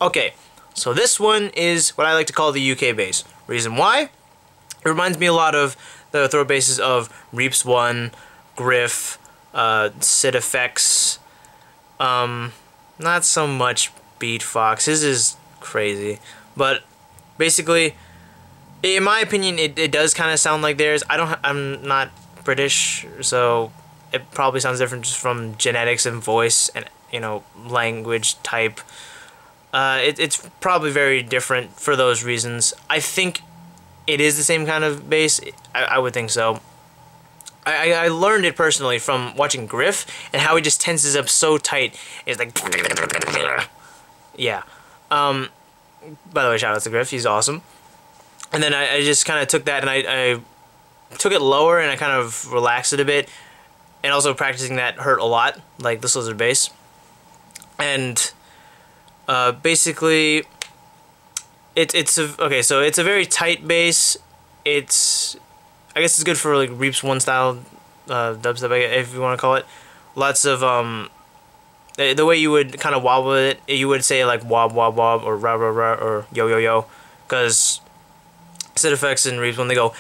Okay, so this one is what I like to call the UK bass. Reason why? It reminds me a lot of the throat basses of Reaps 1, Griff, Sid Effects, not so much Beat Fox. His is crazy. But basically, in my opinion, it does kind of sound like theirs. I'm not British, so it probably sounds different just from genetics and voice and, you know, language type. It's probably very different for those reasons. I think it is the same kind of bass. I would think so. I learned it personally from watching Griff and how he just tenses up so tight. It's like, yeah. By the way, shout out to Griff. He's awesome. And then I just kind of took that and I took it lower and I kind of relaxed it a bit. And also practicing that hurt a lot, like the Slizzer bass. And basically, it's a very tight bass. I guess it's good for like Reaps 1 style dubstep, if you want to call it. Lots of the way you would kind of wobble it, you would say like wob wob wob or rah rah rah or yo yo yo, because Sid Effects and Reaps when they go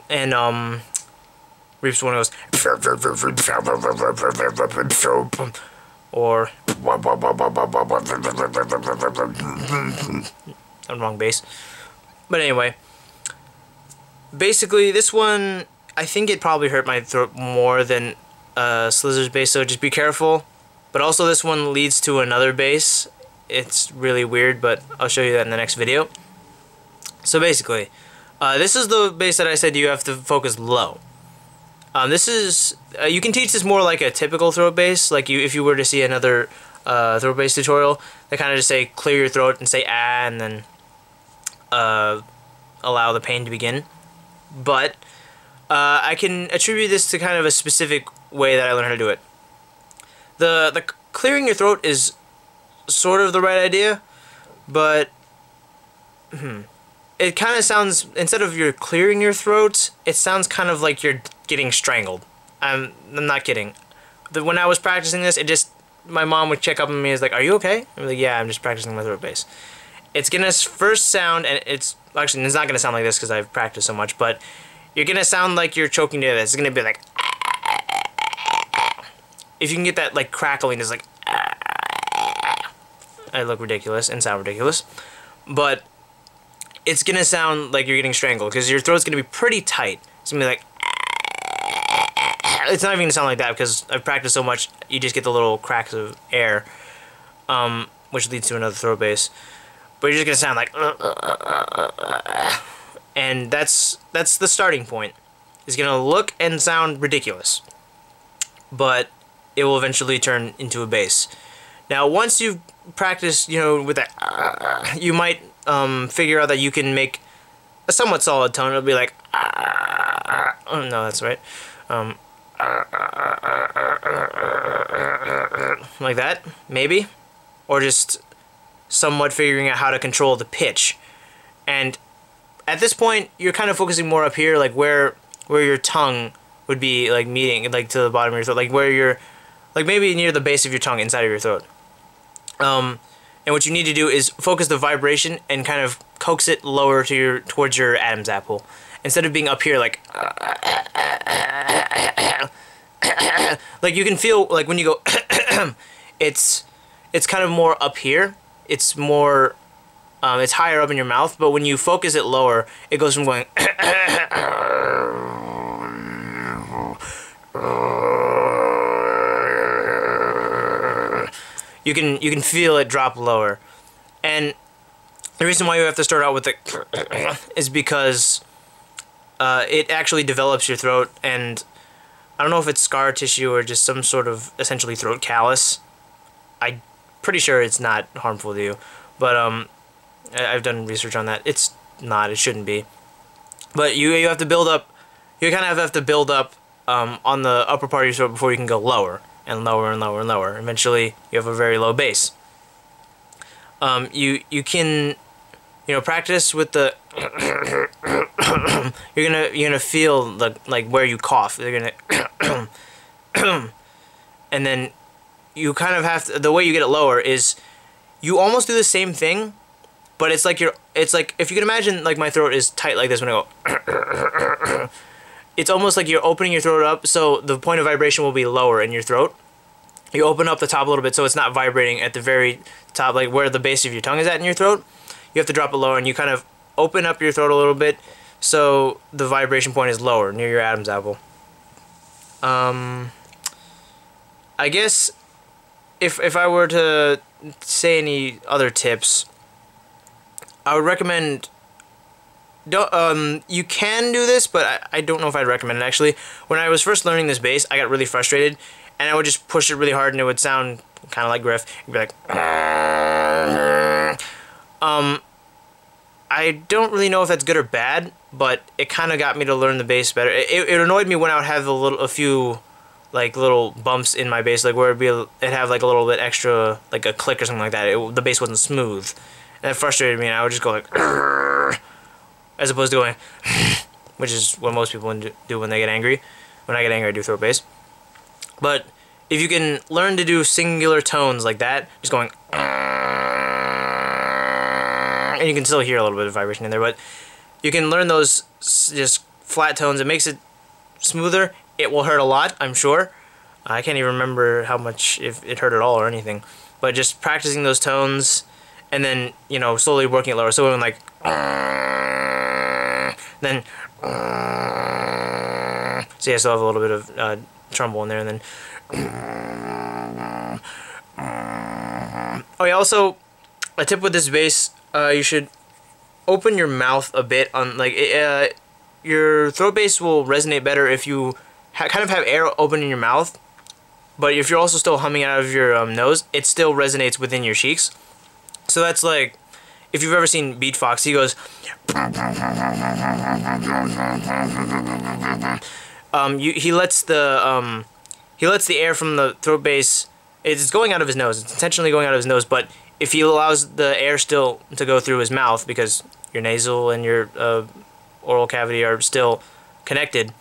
and Reaps 1 goes or wrong bass. But anyway, basically this one, I think it probably hurt my throat more than Slizzer's bass, so just be careful. But also this one leads to another bass. It's really weird, but I'll show you that in the next video. So basically, this is the bass that I said you have to focus low. This is, you can teach this more like a typical throat bass, like if you were to see another throat bass tutorial, they kind of just say clear your throat and say ah, and then allow the pain to begin. But I can attribute this to kind of a specific way that I learned how to do it. The clearing your throat is sort of the right idea, but it kind of sounds, instead of you're clearing your throat, it sounds kind of like you're getting strangled. I'm not kidding. When I was practicing this, my mom would check up on me and is like, "Are you okay?" I'm like, "Yeah, I'm just practicing my throat bass." It's gonna first sound, and it's not gonna sound like this because I've practiced so much, but you're gonna sound like you're choking to death. It's gonna be like, if you can get that like crackling, it's like, I look ridiculous and sound ridiculous, but it's gonna sound like you're getting strangled because your throat's gonna be pretty tight. It's gonna be like, it's not even gonna sound like that because I've practiced so much. You just get the little cracks of air, which leads to another throat bass. But you're just gonna sound like, and that's the starting point. It's gonna look and sound ridiculous, but it will eventually turn into a bass. Now, once you've practiced, you know, with that, you might figure out that you can make a somewhat solid tone. It'll be like, oh no, that's right, like that, maybe, or just somewhat figuring out how to control the pitch. And at this point, you're kind of focusing more up here, like where your tongue would be like meeting, like to the bottom of your throat, like where you're, like maybe near the base of your tongue inside of your throat. And what you need to do is focus the vibration and kind of coax it lower to towards your Adam's apple, instead of being up here like like you can feel like when you go it's kind of more up here. It's more it's higher up in your mouth, but when you focus it lower, it goes from going you can feel it drop lower. And the reason why you have to start out with the is because it actually develops your throat, and I don't know if it's scar tissue or just some sort of essentially throat callus. I'm pretty sure it's not harmful to you, but I've done research on that. It's not. It shouldn't be. But you have to build up. You kind of have to build up on the upper part of your throat before you can go lower, and lower and lower and lower. Eventually, you have a very low bass. You can, you know, practice with the you're gonna feel the, like, where you cough. You're gonna and then you kind of have to, the way you get it lower is you almost do the same thing, but it's like it's like, if you can imagine, like, my throat is tight like this when I go it's almost like you're opening your throat up, so the point of vibration will be lower in your throat. You open up the top a little bit so it's not vibrating at the very top, like where the base of your tongue is at in your throat. You have to drop it lower, and you kind of open up your throat a little bit so the vibration point is lower, near your Adam's apple. I guess if I were to say any other tips, I would recommend, you can do this, but I don't know if I'd recommend it, actually. When I was first learning this bass, I got really frustrated, and I would just push it really hard, and it would sound kind of like Griff. It'd be like, I don't really know if that's good or bad, but it kind of got me to learn the bass better. It annoyed me when I would have a few like little bumps in my bass, like where it'd have like a little bit extra, like a click or something like that. The bass wasn't smooth, and it frustrated me, and I would just go like, as opposed to going, which is what most people do when they get angry. When I get angry, I do throat bass. But if you can learn to do singular tones like that, just going, and you can still hear a little bit of vibration in there, but you can learn those just flat tones. It makes it smoother. It will hurt a lot, I'm sure. I can't even remember how much, if it hurt at all or anything. But just practicing those tones, and then, you know, slowly working it lower. So when, like, then, so yeah, I still have a little bit of tremble in there, and then, oh yeah, also, a tip with this bass, you should open your mouth a bit on, like, your throat bass will resonate better if you kind of have air open in your mouth, but if you're also still humming out of your nose, it still resonates within your cheeks. So that's like, if you've ever seen Beat Fox, he goes, he lets the air from the throat bass, it's going out of his nose, it's intentionally going out of his nose, but if he allows the air still to go through his mouth, because your nasal and your oral cavity are still connected,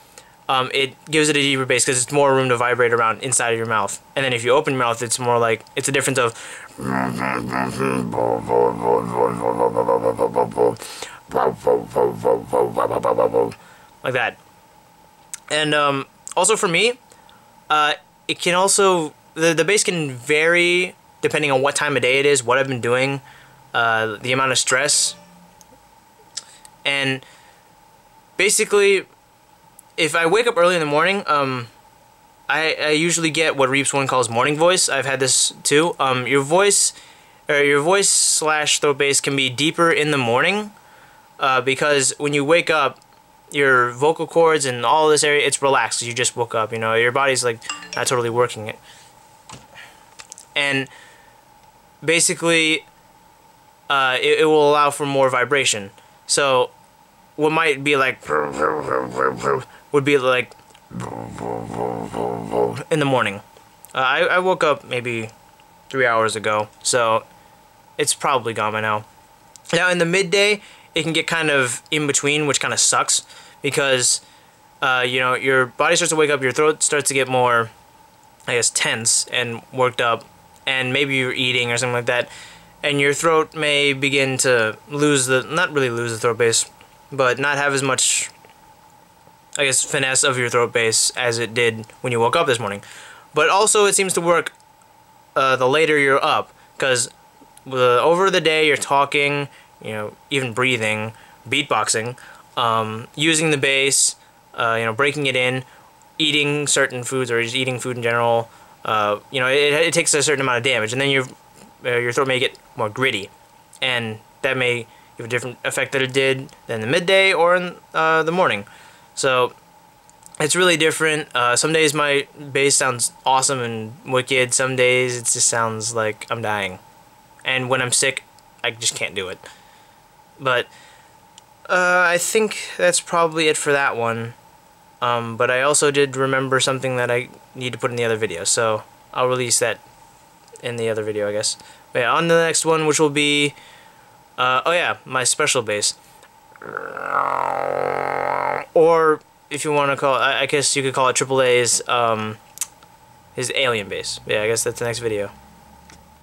it gives it a deeper bass because it's more room to vibrate around inside of your mouth. And then if you open your mouth, it's more like, it's a difference of like that. And also for me, it can also, the bass can vary depending on what time of day it is, what I've been doing, the amount of stress. And basically, if I wake up early in the morning, I usually get what Reaps 1 calls morning voice. I've had this too. Your voice slash throat bass can be deeper in the morning, because when you wake up, your vocal cords and all this area, it's relaxed. You just woke up, you know, your body's like not totally working it. And basically, it will allow for more vibration. So what might be like would be like in the morning. I woke up maybe 3 hours ago, so it's probably gone by now. Now in the midday, it can get kind of in between, which kind of sucks, because you know, your body starts to wake up, your throat starts to get more, I guess, tense and worked up, and maybe you're eating or something like that, and your throat may begin to lose the, not really lose the throat bass, but not have as much, I guess, finesse of your throat bass as it did when you woke up this morning. But also it seems to work the later you're up, because over the day you're talking, you know, even breathing, beatboxing, using the bass, you know, breaking it in, eating certain foods, or just eating food in general. You know, it takes a certain amount of damage, and then your throat may get more gritty, and that may give a different effect that it did than the midday or in the morning. So it's really different. Some days my bass sounds awesome and wicked. Some days it just sounds like I'm dying, and when I'm sick, I just can't do it. But I think that's probably it for that one. But I also did remember something that I need to put in the other video, so I'll release that in the other video, I guess. But yeah, on the next one, which will be, oh yeah, my special bass. Or if you want to call it, I guess you could call it Triple A's, his alien bass. Yeah, I guess that's the next video.